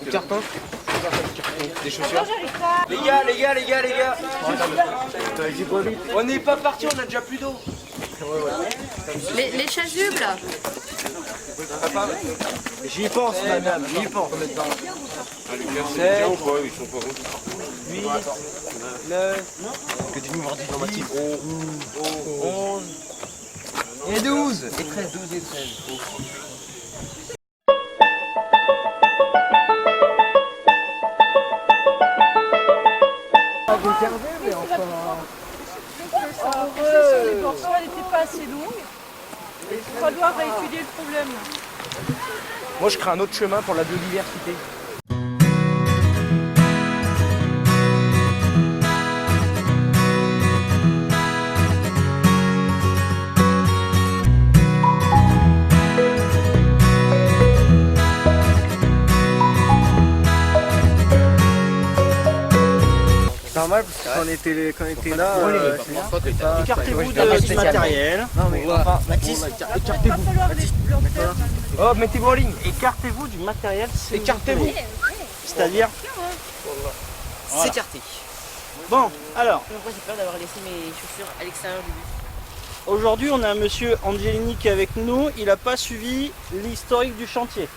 Le carton. Des chaussures. Les gars. On n'est pas parti, on a déjà plus d'eau. Les chasubles là. J'y pense, madame, j'y pense. 7, 8, 9, que du nouveau informatif. 11 et 12 et 13, 12 et 13. mais enfin... Les portions, elle n'était pas assez longue. Il va falloir étudier le problème. Moi, je crée un autre chemin pour la biodiversité. C'est normal parce que quand on était là, Écartez-vous du matériel. Non mais enfin, Mathis, écartez-vous. Oh, mettez-vous en ligne. Écartez-vous du matériel. Écartez-vous. C'est-à-dire S'écarter. Bon, alors, Moi j'ai peur d'avoir laissé mes chaussures à l'extérieur du bus. aujourd'hui on a un monsieur Angelini qui est avec nous. Il n'a pas suivi l'historique du chantier.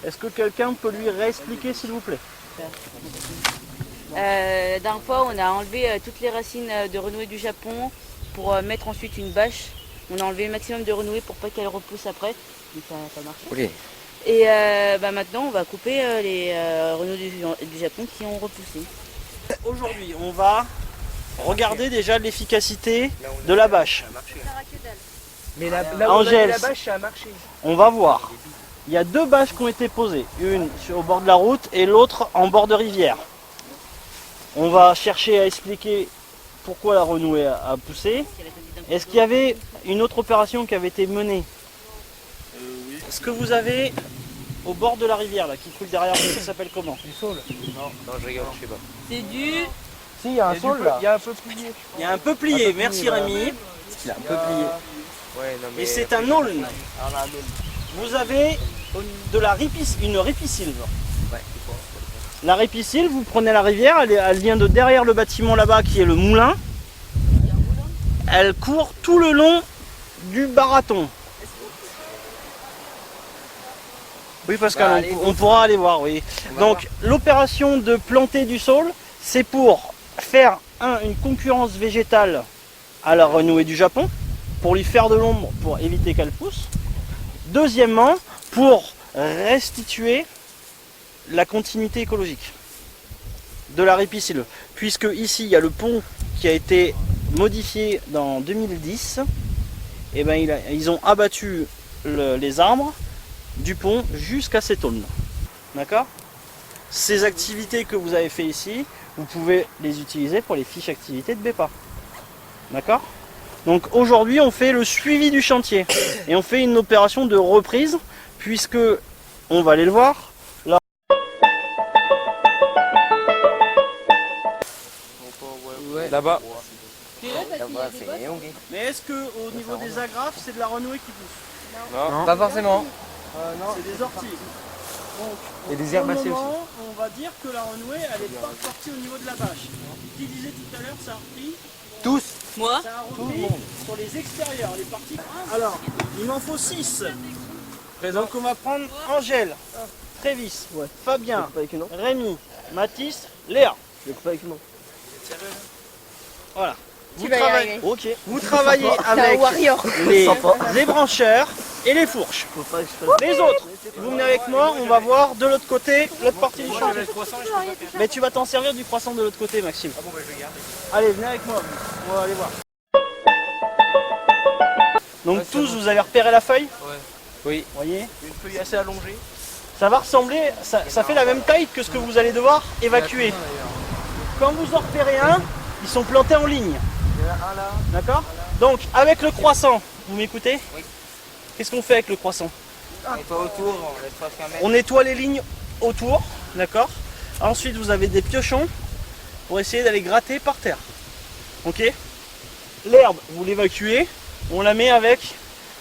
Est-ce que quelqu'un peut lui réexpliquer s'il vous plaît? La dernière fois, on a enlevé toutes les racines de renouée du Japon pour mettre ensuite une bâche. On a enlevé le maximum de renouée pour pas qu'elle repousse après. Mais ça n'a pas marché. Oui. Et maintenant, on va couper les renouées du Japon qui ont repoussé. Aujourd'hui, on va regarder déjà l'efficacité de la bâche. Mais là où on a mis Angèle. la bâche, ça a marché. On va voir. Il y a deux bâches qui ont été posées. Une au bord de la route et l'autre en bord de rivière. On va chercher à expliquer pourquoi la renouée a poussé. Est-ce qu'il y avait une autre opération qui avait été menée? Ce que vous avez au bord de la rivière là, qui coule derrière vous, ça s'appelle comment? Du saule. Non, je rigole, je sais pas. C'est du... Si, il y a un saule là. Il y a un peu plié. Il y a un peu plié, merci Rémi. Il a un peu plié. Ouais, non mais. Et c'est un aulne. Vous avez de la une ripisylve. Ouais, La ripisylve, vous prenez la rivière, elle vient de derrière le bâtiment là-bas qui est le moulin. Elle court tout le long du baraton. Oui, Pascal, on pourra aller voir, oui. Donc, l'opération de planter du saule, c'est pour faire une concurrence végétale à la renouée du Japon, pour lui faire de l'ombre, pour éviter qu'elle pousse. Deuxièmement, pour restituer la continuité écologique de la ripisylve, puisque ici il y a le pont qui a été modifié dans 2010, et ben ils ont abattu les arbres du pont jusqu'à cet aulne. D'accord? Ces activités que vous avez fait ici, vous pouvez les utiliser pour les fiches activités de BEPA. D'accord? Donc aujourd'hui on fait le suivi du chantier et on fait une opération de reprise, puisque on va aller le voir. Là-bas. Mais est-ce que au niveau des agrafes, c'est de la renouée qui pousse? Non, pas forcément. Non, c'est des orties. Donc, Et des pour herbacées le aussi. moment, on va dire que la renouée, elle n'est pas sortie au niveau de la bâche. Qui disait tout à l'heure, ça a repris. Tous. Moi Ça a repris sur les extérieurs, les parties. Alors, il m'en faut 6. Donc on va prendre Angèle, Trévis, Fabien, Rémi, Mathis, Léa. Voilà. Vous travaillez, vous travaillez avec les brancheurs et les fourches. Les autres, vous venez avec moi, on va voir de l'autre côté, l'autre partie du chantier. Mais tu vas t'en servir du croissant de l'autre côté, Maxime. Allez, venez avec moi, on va aller voir. Donc tous, vous avez repéré la feuille? Oui. Vous voyez? Une feuille assez allongée. Ça va ressembler, ça fait la même taille que ce que vous allez devoir évacuer. Quand vous en repérez un, ils sont plantés en ligne. Il y en a un là. D'accord? Donc avec le croissant, vous m'écoutez? Oui. Qu'est-ce qu'on fait avec le croissant? Et pas autour, on laisse pas faire mettre. On nettoie les lignes autour, d'accord? Ensuite vous avez des piochons pour essayer d'aller gratter par terre. Ok? L'herbe, vous l'évacuez on la met avec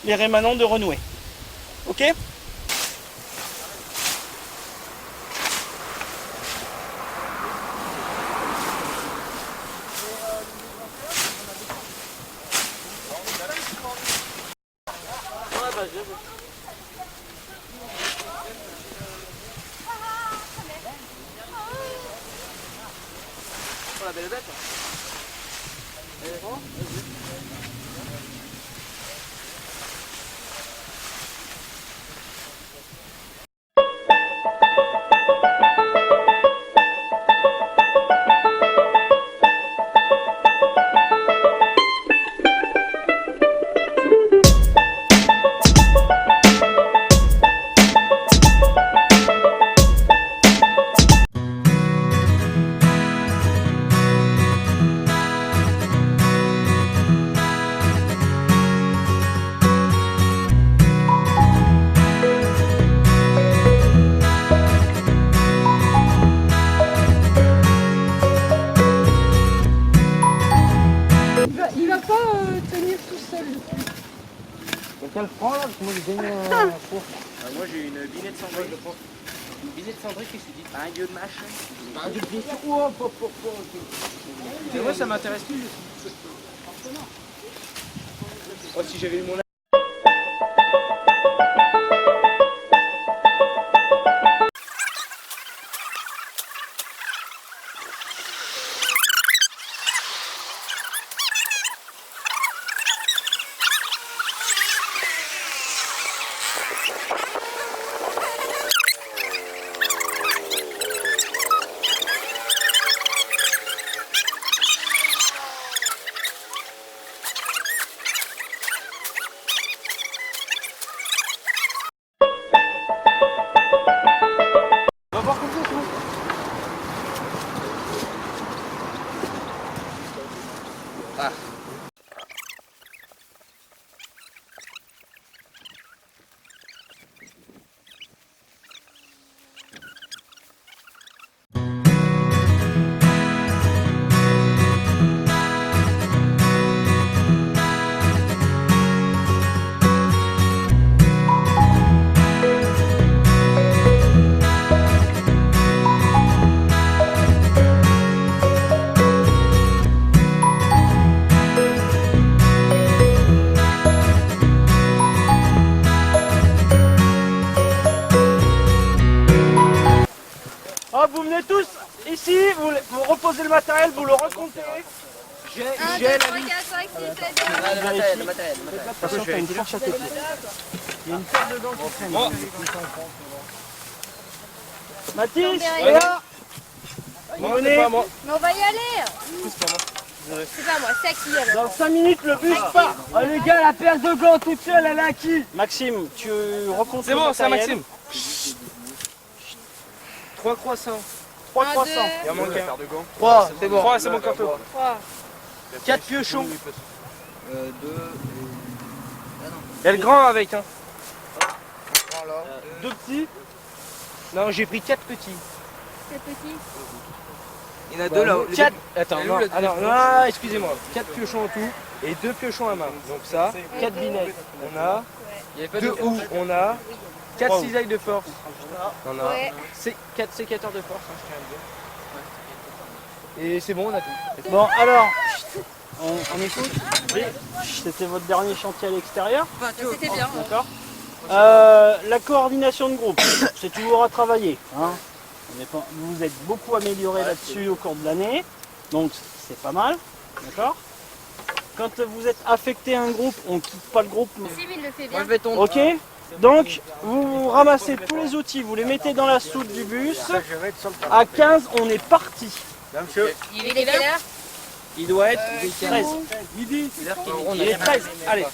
les rémanents de renouer. Ok? La belle bête. Il va pas tenir tout seul. Quelqu'un le prend là? Parce que moi j'ai gagné un cours. Moi j'ai une binette cendrée. Une binette cendrée, qu'est-ce que tu dis? Un gueux de mâche. Un dieu de pied. Oh, Mais moi ça m'intéresse plus. Oh, si j'avais eu mon Oh, vous venez tous ici, vous reposez le matériel, vous le recomptez. J'ai 1, 2, 3, 4, 5, 6, 7, 8. Le matériel, le matériel. Attention, t'as une fourche à tes pieds. Il y a une paire de gants qui traîne. Mathis, Bien, là. c'est pas moi. Mais on va y aller. C'est pas moi, c'est à qui alors? Dans 5 minutes, le bus part. Oh les gars, la paire de gants toute seule, elle est à qui? Maxime, tu recomptes C'est le bon, c'est à matériel. Maxime. 3 croissants. 3 Un, croissants. Il en manque un. 3, C'est bon. 3, c'est bon, carton. 3. 4 piochons. 2. Il y a le grand avec, hein. Voilà. 2 petits. Non, j'ai pris 4 petits. C'est petit. Il y en a deux là-haut. 4. Attends, Elle est où, non, la alors, deuxième non, excusez-moi. 4 piochons en tout et 2 piochons à main. Donc ça, 4 binettes. On a Il y avait pas 2 de houes. On a 4 cisailles de force. On a Ouais. 4 sécateurs de force, hein, je tiens à le dire. Et c'est bon, on a tout. Bon, alors, on écoute. Oui, c'était votre dernier chantier à l'extérieur. C'était bien. D'accord. La coordination de groupe, c'est toujours à travailler. Hein. Vous êtes beaucoup amélioré là-dessus au cours de l'année, donc c'est pas mal. D'accord. Quand vous êtes affecté à un groupe, on ne quitte pas le groupe. Sim, il le fait Moi bien. je vais tomber. Ok. Donc vous ramassez tous les outils, vous les mettez dans la soute du bus. À 15, on est parti. Il est quelle heure? Il doit être 13. Il Il est 13. Allez.